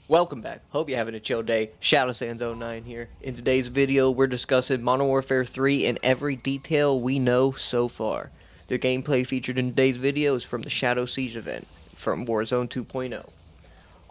Welcome back. Hope you're having a chill day. ShadowSands09 here. In today's video, we're discussing Modern Warfare 3 and every detail we know so far. The gameplay featured in today's video is from the Shadow Siege event from Warzone 2.0.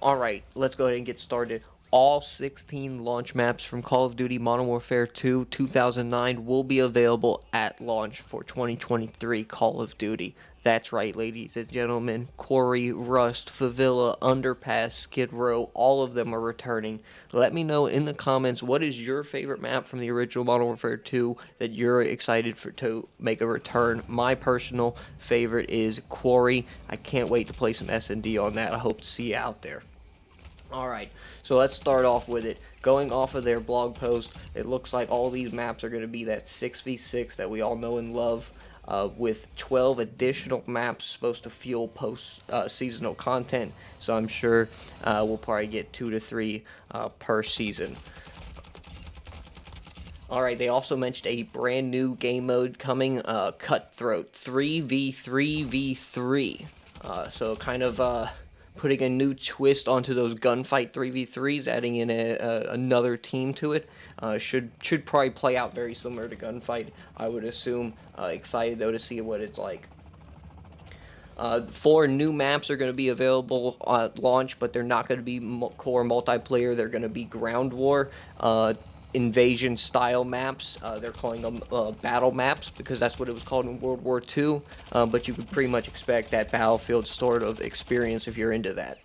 Alright, let's go ahead and get started. All 16 launch maps from Call of Duty Modern Warfare 2 2009 will be available at launch for 2023 Call of Duty. That's right, ladies and gentlemen. Quarry, Rust, Favilla, Underpass, Skid Row, all of them are returning. Let me know in the comments what is your favorite map from the original Modern Warfare 2 that you're excited to make a return. My personal favorite is Quarry. I can't wait to play some S&D on that. I hope to see you out there. Alright, so let's start off with it. Going off of their blog post, it looks like all these maps are going to be that 6v6 that we all know and love, with 12 additional maps supposed to fuel post-seasonal content, so I'm sure we'll probably get 2 to 3 per season. Alright, they also mentioned a brand new game mode coming, Cutthroat 3v3v3, so kind of putting a new twist onto those gunfight 3v3s, adding in another team to it. Should probably play out very similar to gunfight, I would assume. Excited though to see what it's like. 4 new maps are going to be available at launch, but they're not going to be core multiplayer. They're going to be ground war, invasion style maps. They're calling them battle maps because that's what it was called in World War II, but you could pretty much expect that Battlefield sort of experience if you're into that.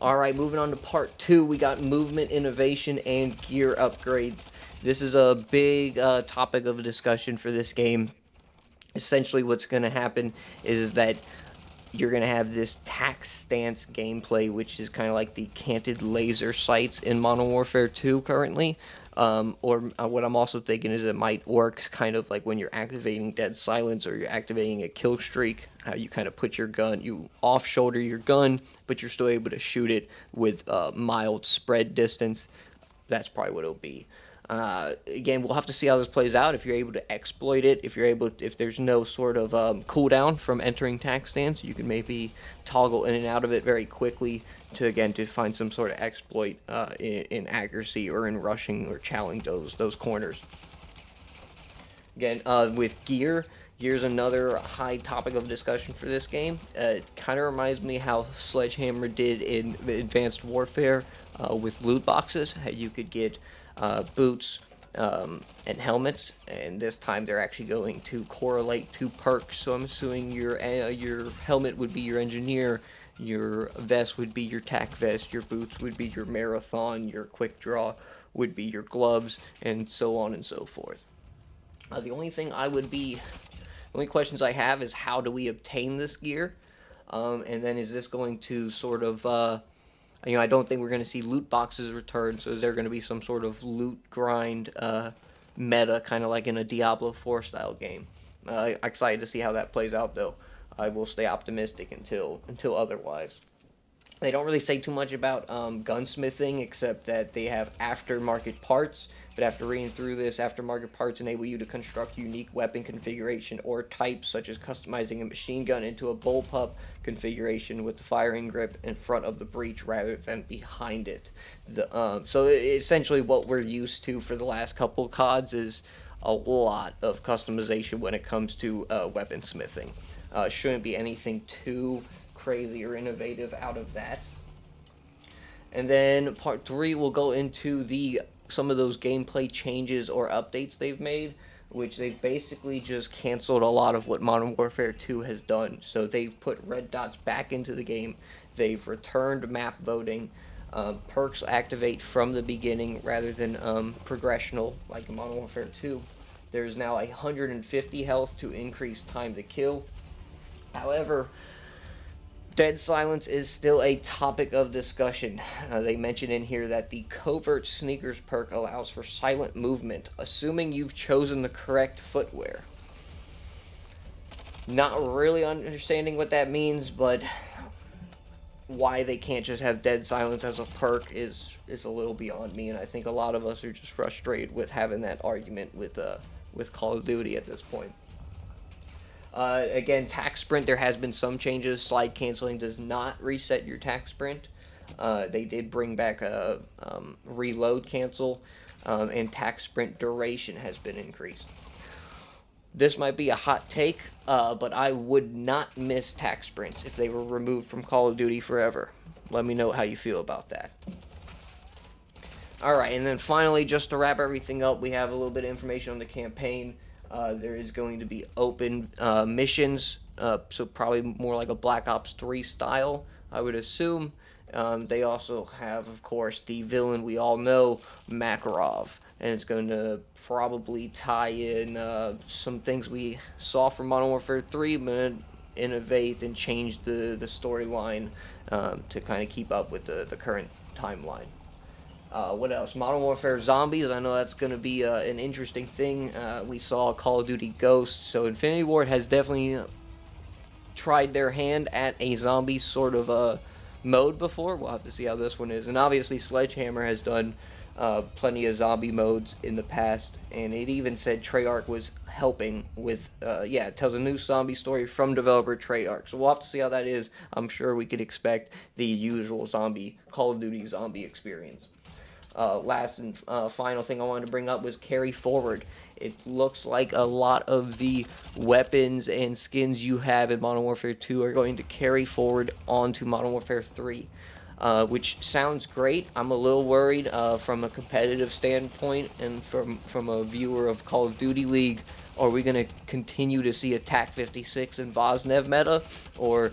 Alright, moving on to part 2, we got movement, innovation, and gear upgrades. This is a big topic of discussion for this game. Essentially what's going to happen is that you're going to have this tac stance gameplay, which is kind of like the canted laser sights in Modern Warfare 2 currently. What I'm also thinking is it might work kind of like when you're activating dead silence or you're activating a kill streak, how you kind of put your gun, you off-shoulder your gun, but you're still able to shoot it with mild spread distance. That's probably what it'll be. Again, we'll have to see how this plays out. If you're able to exploit it, if there's no sort of cooldown from entering tac stance, you can maybe toggle in and out of it very quickly to find some sort of exploit in accuracy or in rushing or challenging those corners. Again, with gear's another high topic of discussion for this game. It kind of reminds me how Sledgehammer did in Advanced Warfare with loot boxes. How you could get boots and helmets, and this time they're actually going to correlate to perks. So I'm assuming your helmet would be your engineer, your vest would be your tac vest, your boots would be your marathon, your quick draw would be your gloves, and so on and so forth. The only questions I have is how do we obtain this gear, and then is this going to sort of I don't think we're going to see loot boxes return, so is there going to be some sort of loot grind meta, kind of like in a Diablo 4 style game? Excited to see how that plays out, though. I will stay optimistic until otherwise. They don't really say too much about gunsmithing, except that they have aftermarket parts. But after reading through this, aftermarket parts enable you to construct unique weapon configuration or types, such as customizing a machine gun into a bullpup configuration with the firing grip in front of the breech rather than behind it. So essentially what we're used to for the last couple of CODs is a lot of customization when it comes to weaponsmithing. Shouldn't be anything too crazy or innovative out of that. And then part 3 will go into some of those gameplay changes or updates they've made, which they've basically just canceled a lot of what Modern Warfare 2 has done. So they've put red dots back into the game. They've returned map voting. Perks activate from the beginning rather than progressional like in Modern Warfare 2. There's now 150 health to increase time to kill. However, dead silence is still a topic of discussion. They mention in here that the covert sneakers perk allows for silent movement, assuming you've chosen the correct footwear. Not really understanding what that means, but why they can't just have dead silence as a perk is a little beyond me, and I think a lot of us are just frustrated with having that argument with Call of Duty at this point. Again, tac sprint, there has been some changes. Slide canceling does not reset your tac sprint. They did bring back a reload cancel, and tac sprint duration has been increased. This might be a hot take, but I would not miss tac sprints if they were removed from Call of Duty forever. Let me know how you feel about that. Alright, and then finally, just to wrap everything up, we have a little bit of information on the campaign. There is going to be open missions, so probably more like a Black Ops 3 style, I would assume. They also have, of course, the villain we all know, Makarov. And it's going to probably tie in some things we saw from Modern Warfare 3, but innovate and change the storyline to kind of keep up with the current timeline. What else? Modern Warfare Zombies. I know that's going to be an interesting thing. We saw Call of Duty Ghosts, so Infinity Ward has definitely tried their hand at a zombie sort of mode before. We'll have to see how this one is. And obviously, Sledgehammer has done plenty of zombie modes in the past, and it even said Treyarch was helping with, it tells a new zombie story from developer Treyarch. So we'll have to see how that is. I'm sure we could expect the usual Call of Duty zombie experience. Last and final thing I wanted to bring up was carry forward. It looks like a lot of the weapons and skins you have in Modern Warfare 2 are going to carry forward onto Modern Warfare 3. Which sounds great. I'm a little worried from a competitive standpoint and from a viewer of Call of Duty League. Are we going to continue to see a TAC-56 and Voznev meta, or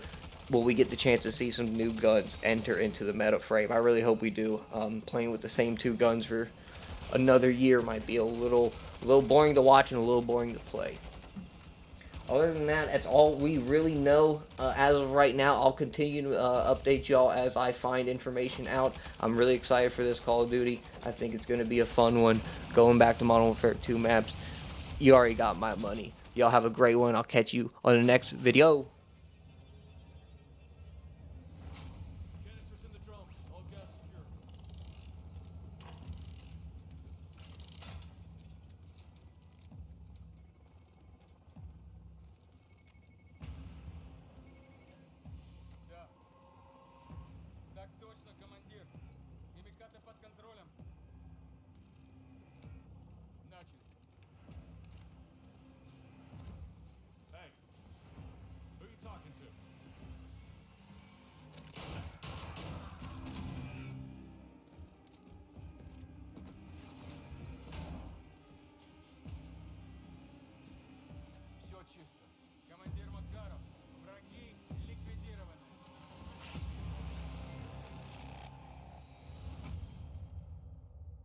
will we get the chance to see some new guns enter into the meta frame? I really hope we do. Playing with the same two guns for another year might be a little boring to watch and a little boring to play. Other than that, that's all we really know as of right now. I'll continue to update y'all as I find information out. I'm really excited for this Call of Duty. I think it's going to be a fun one. Going back to Modern Warfare 2 maps, you already got my money. Y'all have a great one. I'll catch you on the next video.